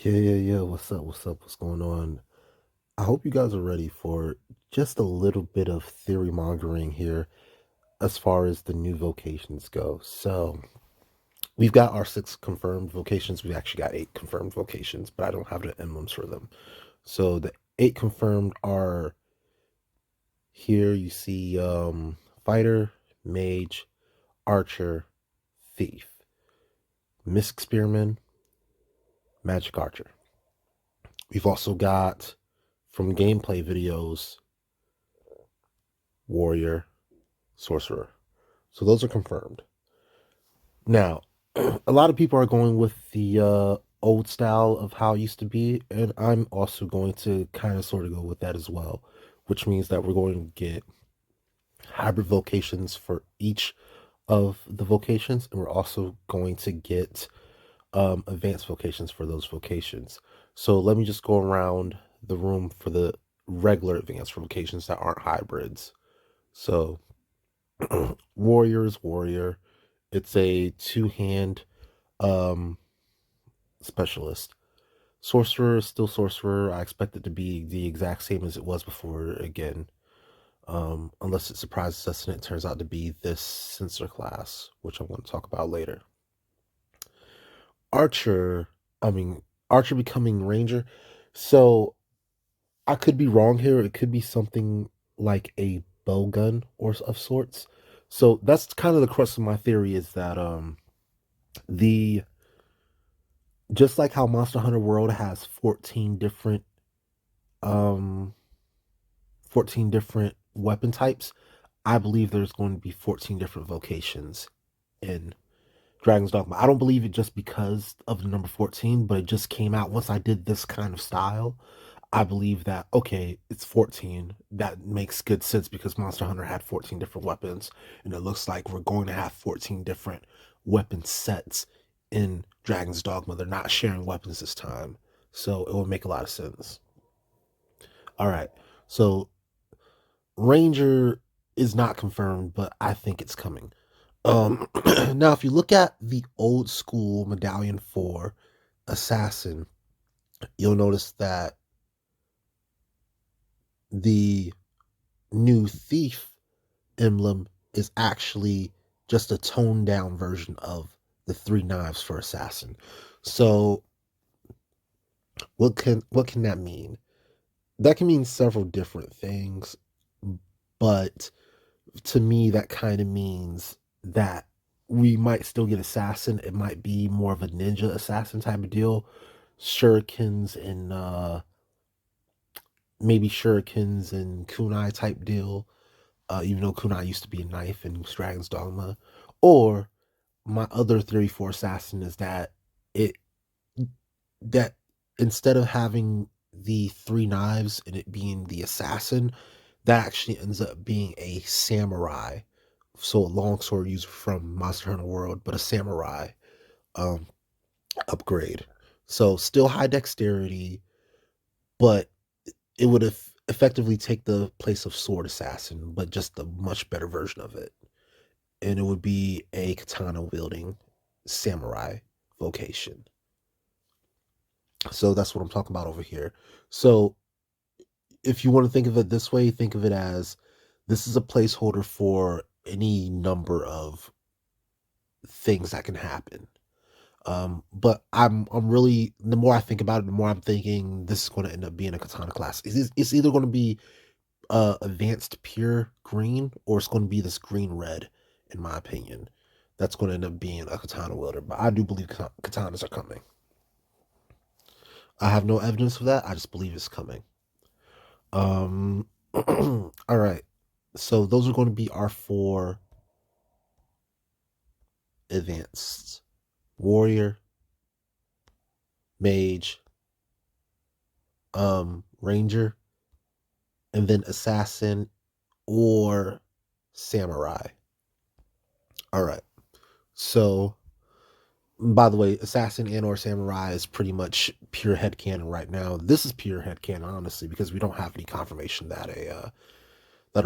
Yeah. What's up? What's going on? I hope you guys are ready for just a little bit of theory mongering here as far as the new vocations go. So, we've got our six confirmed vocations. We actually got eight confirmed vocations, but I don't have the emblems for them. So, the eight confirmed are here. You see Fighter, Mage, Archer, Thief, Mystic Spearman, Magic Archer. We've also got from gameplay videos Warrior, Sorcerer. So those are confirmed. Now, a lot of people are going with the old style of how it used to be, and I'm also going to kind of sort of go with that as well, which means that we're going to get hybrid vocations for each of the vocations, and we're also going to get advanced vocations for those vocations. So let me just go around the room for the regular advanced vocations that aren't hybrids. So Warrior is Warrior. It's a two-hand um specialist. Sorcerer is still Sorcerer. I expect it to be the exact same as it was before again. Unless it surprises us and it turns out to be this sensor class, which I'm going to talk about later. Archer, I mean Archer becoming Ranger. So I could be wrong here. It could be something like a bow gun or of sorts. So that's kind of the crux of my theory is that the just like how Monster Hunter World has um 14 different weapon types, I believe there's going to be 14 different vocations in Dragon's Dogma. I don't believe it just because of the number 14, but it just came out once I did this kind of style. I believe that okay, it's 14. That makes good sense because Monster Hunter had 14 different weapons, and it looks like we're going to have 14 different weapon sets in Dragon's Dogma. They're not sharing weapons this time, so it would make a lot of sense. All right, so Ranger is not confirmed, but I think it's coming. Um, now, if you look at the old school medallion for Assassin, you'll notice that the new Thief emblem is actually just a toned down version of the three knives for Assassin. So, what can that mean? That can mean several different things, but to me, that kind of means that we might still get assassin. It might be more of a ninja assassin type of deal. Shurikens and maybe shurikens and kunai type deal. Even though kunai used to be a knife in Dragon's Dogma. Or my other theory for assassin is it that instead of having the three knives and it being the assassin, that actually ends up being a samurai. So a longsword user from Monster Hunter World, but a samurai um upgrade. So still high dexterity, but it would effectively take the place of sword assassin, but just a much better version of it. And it would be a katana wielding samurai vocation. So that's what I'm talking about over here. So if you want to think of it this way, think of it as this is a placeholder for any number of things that can happen. But I'm really the more I think about it, the more I'm thinking this is going to end up being a katana class. It's either going to be advanced pure green or it's going to be this green red, in my opinion. That's going to end up being a katana wielder. But I do believe katanas are coming. I have no evidence of that. I just believe it's coming. All right. So those are going to be our four advanced warrior, mage, ranger, and then assassin or samurai. All right. So by the way, assassin and or samurai is pretty much pure headcanon right now. This is pure headcanon, honestly, because we don't have any confirmation that a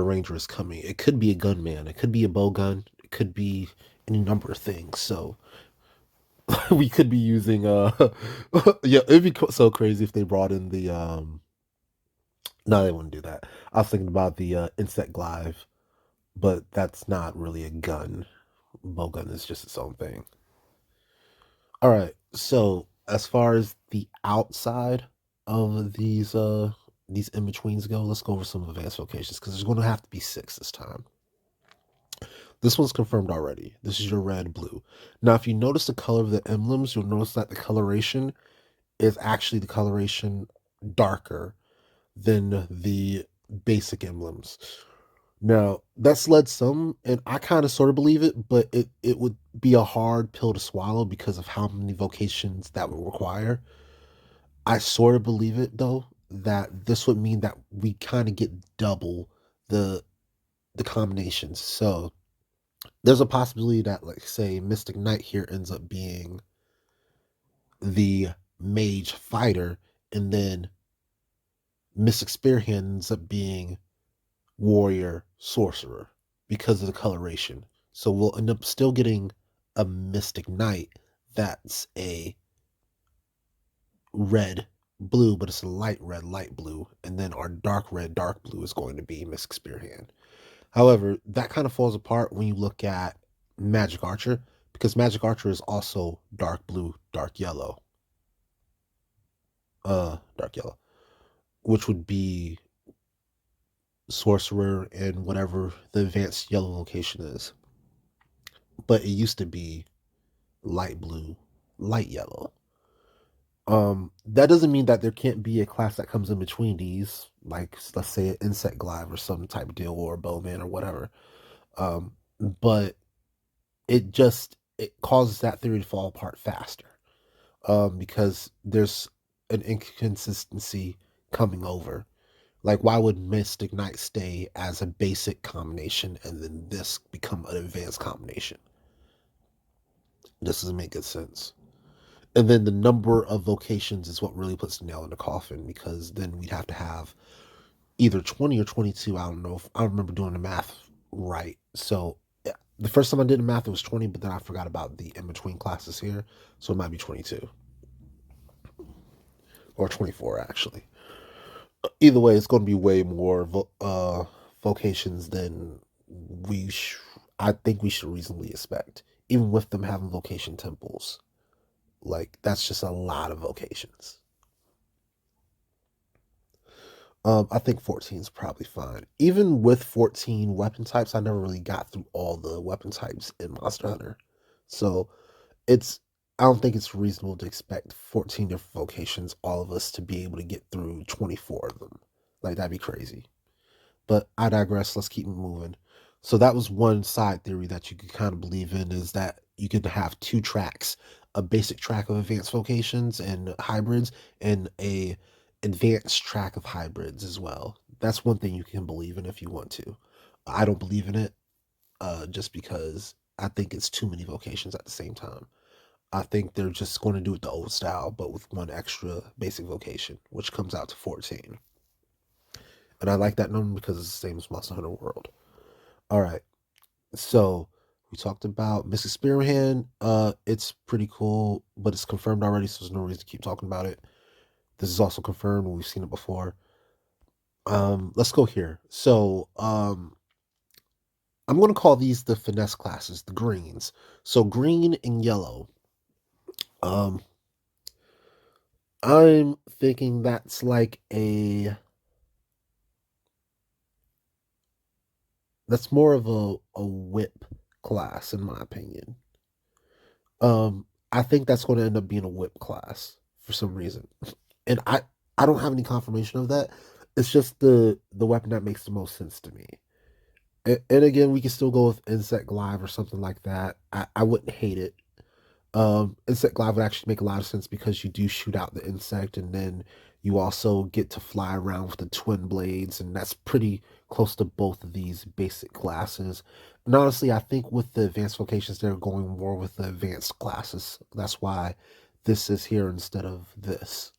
ranger is coming. It could be a gunman, it could be a bow gun, it could be any number of things. So we could be using yeah, it'd be so crazy if they brought in the no, they wouldn't do that. I was thinking about the insect glaive, but that's not really a gun. Bowgun is just its own thing. All right. So as far as the outside of these in betweens go, let's go over some advanced vocations because there's going to have to be six this time. This one's confirmed already. This is your red, blue. Now, if you notice the color of the emblems, you'll notice that the coloration is actually the coloration darker than the basic emblems. Now, that's led some, and I kind of sort of believe it, but it would be a hard pill to swallow because of how many vocations that would require. I sort of believe it though, that this would mean that we kind of get double the the combinations. So there's a possibility that, like, say, Mystic Knight here ends up being the mage fighter, and then Mystic Spearhand ends up being warrior sorcerer because of the coloration. So we'll end up still getting a Mystic Knight that's a red blue, but it's a light red, light blue, and then our dark red, dark blue is going to be Mystic Spearhand. However, that kind of falls apart when you look at Magick Archer, because Magick Archer is also dark blue, dark yellow, which would be Sorcerer and whatever the advanced yellow location is. But it used to be light blue, light yellow. That doesn't mean that there can't be a class that comes in between these, like let's say an insect glaive or some type of deal, or a bowman or whatever. But it causes that theory to fall apart faster. Because there's an inconsistency coming over. Like, why would Mystic Knight stay as a basic combination and then this become an advanced combination? This doesn't make good sense. And then the number of vocations is what really puts the nail in the coffin, because then we'd have to have either 20 or 22. I don't know if I remember doing the math right. So yeah, the first time I did the math, it was 20, but then I forgot about the in between classes here. So it might be 22 or 24, actually. Either way, it's going to be way more vocations than we I think we should reasonably expect, even with them having vocation temples. Like, that's just a lot of vocations. I think 14 is probably fine. Even with 14 weapon types, I never really got through all the weapon types in Monster Hunter. So it's I don't think it's reasonable to expect 14 different vocations, all of us to be able to get through 24 of them. Like, that'd be crazy. But I digress. Let's keep moving. So that was one side theory that you could kind of believe in, is that you could have two tracks, a basic track of advanced vocations and hybrids, and a advanced track of hybrids as well. That's one thing you can believe in if you want to. I don't believe in it, just because I think it's too many vocations at the same time. I think they're just going to do it the old style, but with one extra basic vocation, which comes out to 14. And I like that number because it's the same as Monster Hunter World. All right. So we talked about Mrs. Spearhand. It's pretty cool, but it's confirmed already, so there's no reason to keep talking about it. This is also confirmed. We've seen it before. Let's go here. So, I'm going to call these the finesse classes, the greens. So green and yellow. Um, I'm thinking that's more of a whip class, in my opinion. I think that's going to end up being a whip class for some reason, and I don't have any confirmation of that. It's just the weapon that makes the most sense to me. And again, we can still go with insect glaive or something like that. I wouldn't hate it. Insect glaive would actually make a lot of sense because you do shoot out the insect, and then you also get to fly around with the twin blades, and that's pretty close to both of these basic classes. And honestly, I think with the advanced vocations, they're going more with the advanced classes. That's why this is here instead of this,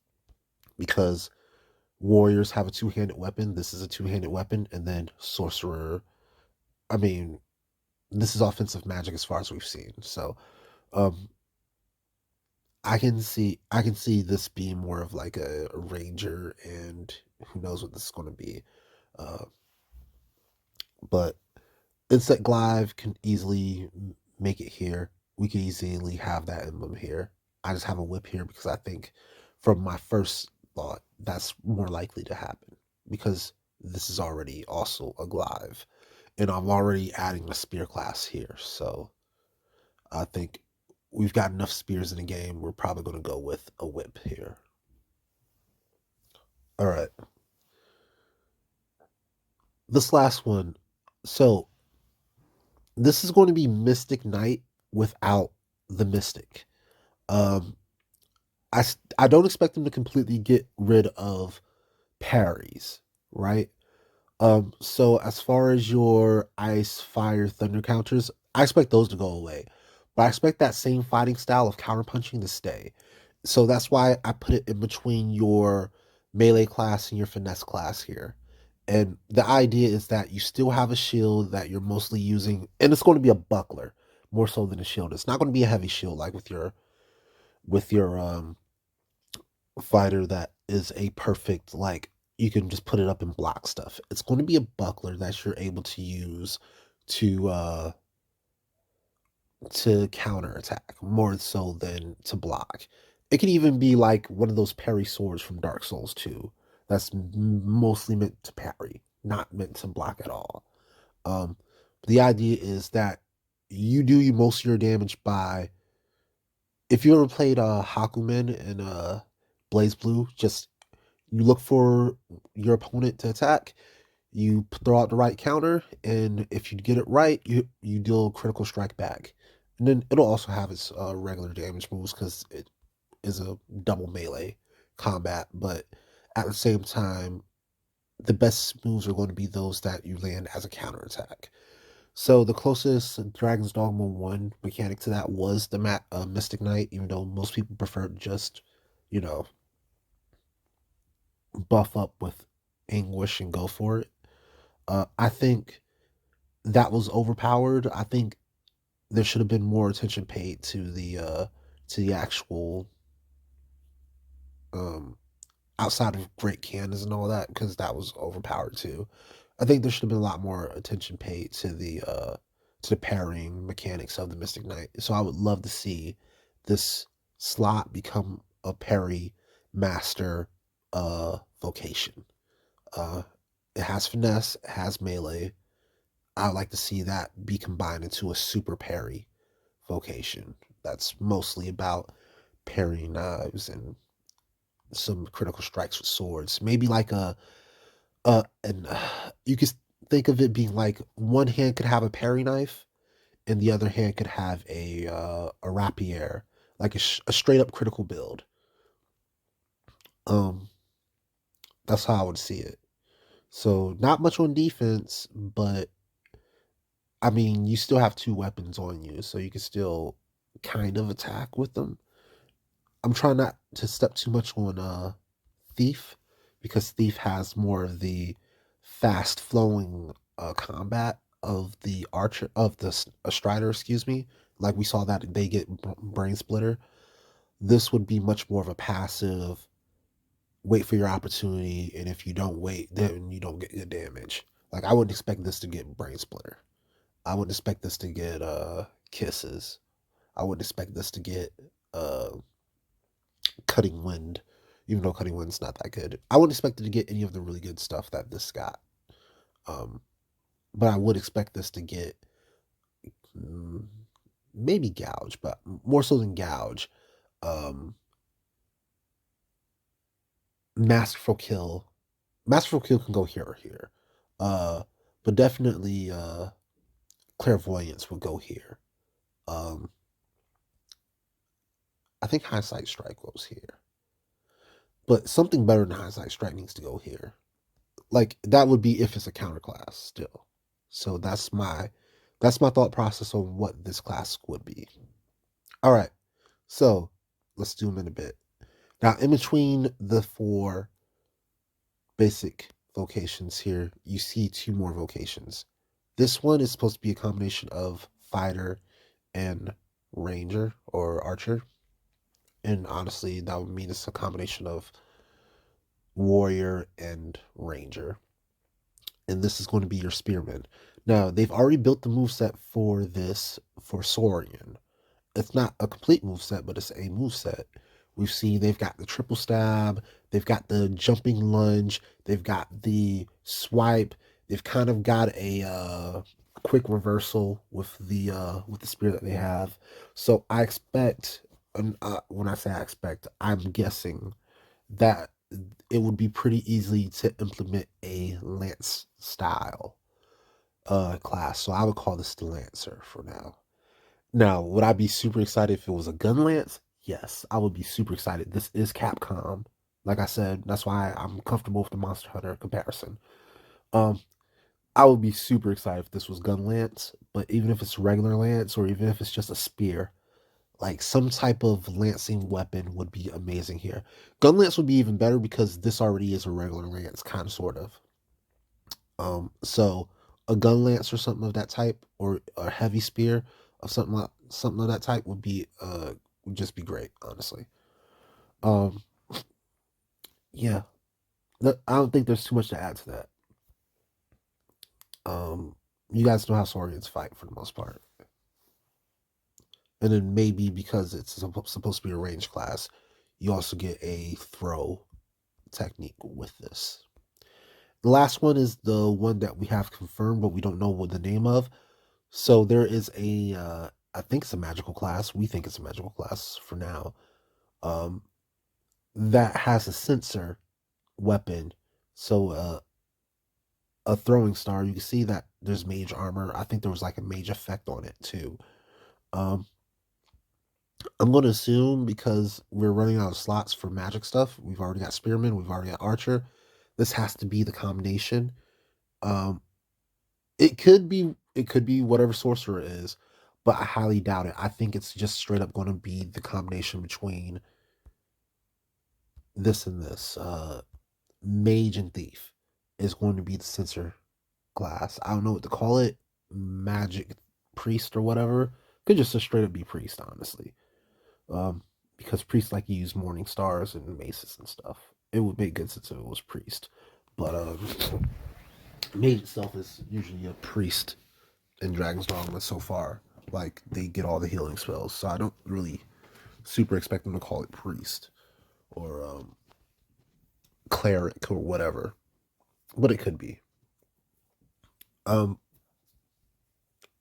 because warriors have a two-handed weapon. This is a two-handed weapon, and then sorcerer. I mean, this is offensive magic as far as we've seen. So, um, I can see this being more of like a ranger, and who knows what this is going to be. Uh, but Insect Glaive can easily make it here. We can easily have that emblem here. I just have a whip here because I think, from my first thought, that's more likely to happen because this is already also a Glaive, and I'm already adding a spear class here. So I think we've got enough spears in the game. We're probably going to go with a whip here. All right, this last one. So this is going to be Mystic Knight without the Mystic. Um, I don't expect them to completely get rid of parries, right? So as far as your ice, fire, thunder counters, I expect those to go away. But I expect that same fighting style of counterpunching to stay. So that's why I put it in between your melee class and your finesse class here. And the idea is that you still have a shield that you're mostly using, and it's going to be a buckler more so than a shield. It's not going to be a heavy shield like with your fighter that is a perfect, like, you can just put it up and block stuff. It's going to be a buckler that you're able to use to uh to counterattack more so than to block. It could even be like one of those parry swords from Dark Souls 2 that's mostly meant to parry, not meant to block at all. Um, the idea is that you do most of your damage by, if you ever played Hakumen and Blaze Blue, just you look for your opponent to attack, you throw out the right counter, and if you get it right, you deal critical strike back. And then it'll also have its regular damage moves because it is a double melee combat, but at the same time, the best moves are going to be those that you land as a counterattack. So the closest Dragon's Dogma 1 mechanic to that was the Mystic Knight, even though most people prefer just, you know, buff up with Anguish and go for it. I think that was overpowered. I think there should have been more attention paid to the actual um outside of great cannons and all that, because that was overpowered too. I think there should have been a lot more attention paid to the parrying mechanics of the Mystic Knight. So I would love to see this slot become a parry master vocation. Uh it has finesse, it has melee. I would like to see that be combined into a super parry vocation. That's mostly about parrying knives and some critical strikes with swords. Maybe like and you could think of it being like one hand could have a parry knife, and the other hand could have a rapier, like a straight up critical build. Um, that's how I would see it. So not much on defense, but I mean, you still have two weapons on you, so you can still kind of attack with them. I'm trying not to step too much on Thief, because Thief has more of the fast flowing combat of the Archer, of the Strider, excuse me. Like we saw that they get Brain Splitter. This would be much more of a passive, wait for your opportunity, and if you don't wait, then you don't get your damage. Like I wouldn't expect this to get Brain Splitter. I wouldn't expect this to get kisses. I wouldn't expect this to get uh Cutting Wind, even though Cutting Wind's not that good. I wouldn't expect it to get any of the really good stuff that this got. Um, but I would expect this to get mm, maybe Gouge, but more so than Gouge. Um, Masterful Kill. Masterful Kill can go here or here. Uh, but definitely Clairvoyance would go here. Um, I think Hindsight Strike goes here. But something better than Hindsight Strike needs to go here. Like that would be if it's a counter class still. So that's my thought process on what this class would be. All right. So let's do them in a bit. Now, in between the four basic vocations here, you see two more vocations. This one is supposed to be a combination of fighter and ranger or archer. And honestly, that would mean it's a combination of warrior and ranger. And this is going to be your spearman. Now, they've already built the moveset for this for Saurian. It's not a complete moveset, but it's a moveset. We've seen they've got the triple stab, they've got the jumping lunge, they've got the swipe, they've kind of got a quick reversal with the spear that they have. So I expect, when I say I expect, I'm guessing that it would be pretty easy to implement a lance style class. So I would call this the Lancer for now. Now, would I be super excited if it was a gun lance? Yes, I would be super excited. This is Capcom. Like I said, that's why I'm comfortable with the Monster Hunter comparison. Um, I would be super excited if this was gun lance, but even if it's regular lance or even if it's just a spear, like some type of lancing weapon would be amazing here. Gun lance would be even better because this already is a regular lance, kind of sort of. So a gun lance or something of that type, or a heavy spear of something of that type would just be great, honestly. Um, yeah, I don't think there's too much to add to that. Um, you guys know how Saurians fight for the most part, and then maybe because it's supposed to be a range class, you also get a throw technique with this. The last one is the one that we have confirmed, but we don't know what the name of. So there is I think it's a magical class. We think it's a magical class for now. Um, that has a sensor weapon. So a throwing star. You can see that there's mage armor. I think there was like a mage effect on it too. Um, I'm going to assume because we're running out of slots for magic stuff. We've already got spearman. We've already got archer. This has to be the combination. Um, it could be whatever sorcerer is, but I highly doubt it. I think it's just straight up going to be the combination between this and this. Mage and thief is going to be the sensor class. I don't know what to call it. Magic priest or whatever. Could just straight up be priest, honestly. Um, because priests like to use morning stars and maces and stuff. It would make good sense if it was priest. But mage itself is usually a priest in Dragon's Dogma so far. Like they get all the healing spells, so I don't really super expect them to call it priest or cleric or whatever, but it could be. Um,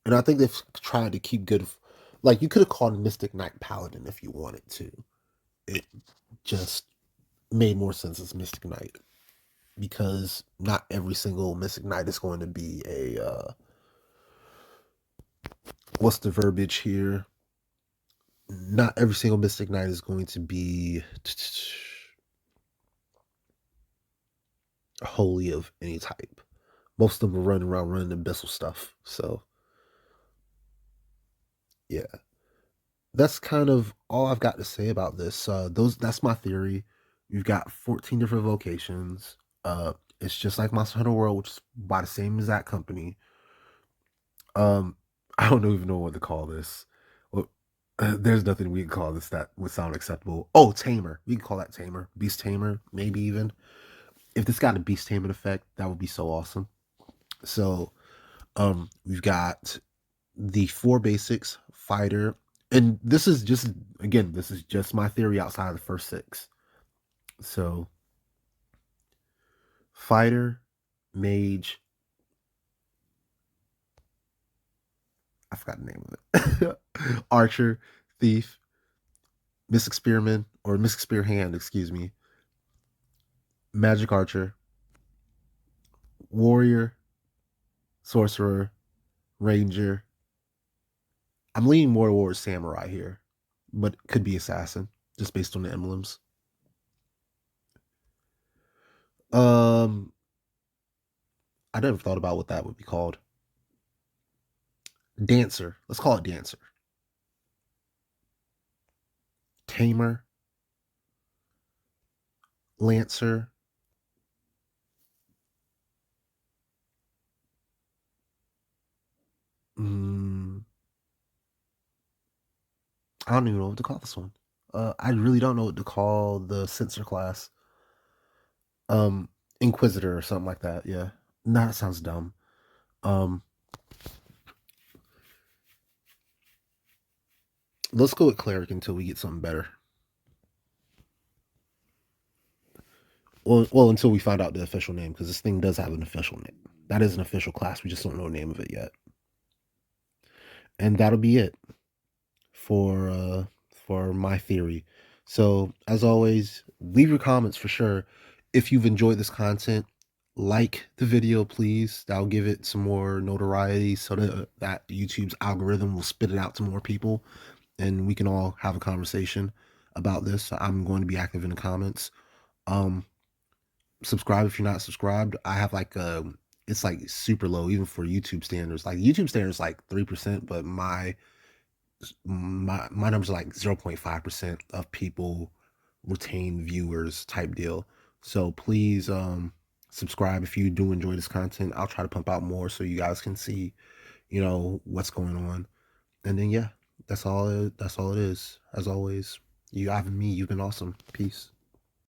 and I think they've tried to keep good. Like you could have called Mystic Knight Paladin if you wanted to. It just made more sense as Mystic Knight because not every single Mystic Knight is going to be a what's the verbiage here? Not every single Mystic Knight is going to be holy of any type. Most of them are running around running abyssal stuff. So yeah, that's kind of all I've got to say about this. That's my theory. You've got 14 different vocations. It's just like Monster Hunter World, which is by the same exact company. Um, I don't even know what to call this. Well, there's nothing we can call this that would sound acceptable. Oh, Tamer. We can call that Tamer. Beast Tamer, maybe even. If this got a Beast Tamer effect, that would be so awesome. So, we've got the four basics: fighter, and this is just my theory outside of the first six. So, fighter, mage, I forgot the name of it. Archer, thief, Mystic Spearman or Mystic Spearhand, excuse me, Magick Archer, Warrior, Sorcerer, Ranger. I'm leaning more towards Samurai here, but could be Assassin just based on the emblems. Um, I never thought about what that would be called. Dancer. Let's call it Dancer. Tamer, Lancer. Mm, I don't even know what to call this one. I really don't know what to call the censor class. Um, Inquisitor or something like that. Yeah. Nah, that sounds dumb. Um, let's go with Cleric until we get something better. Well, until we find out the official name, because this thing does have an official name. That is an official class. We just don't know the name of it yet. And that'll be it for my theory. So as always, leave your comments for sure. If you've enjoyed this content, like the video, please. That'll give it some more notoriety so that YouTube's algorithm will spit it out to more people and we can all have a conversation about this. I'm going to be active in the comments. Um, Subscribe if you're not subscribed. I have like it's like super low even for YouTube standards. Like YouTube standards like 3%, but my numbers are like 0.5% of people retain viewers type deal. So please subscribe if you do enjoy this content. I'll try to pump out more so you guys can see, what's going on. And then yeah, that's all it is. As always, you having me, you've been awesome. Peace.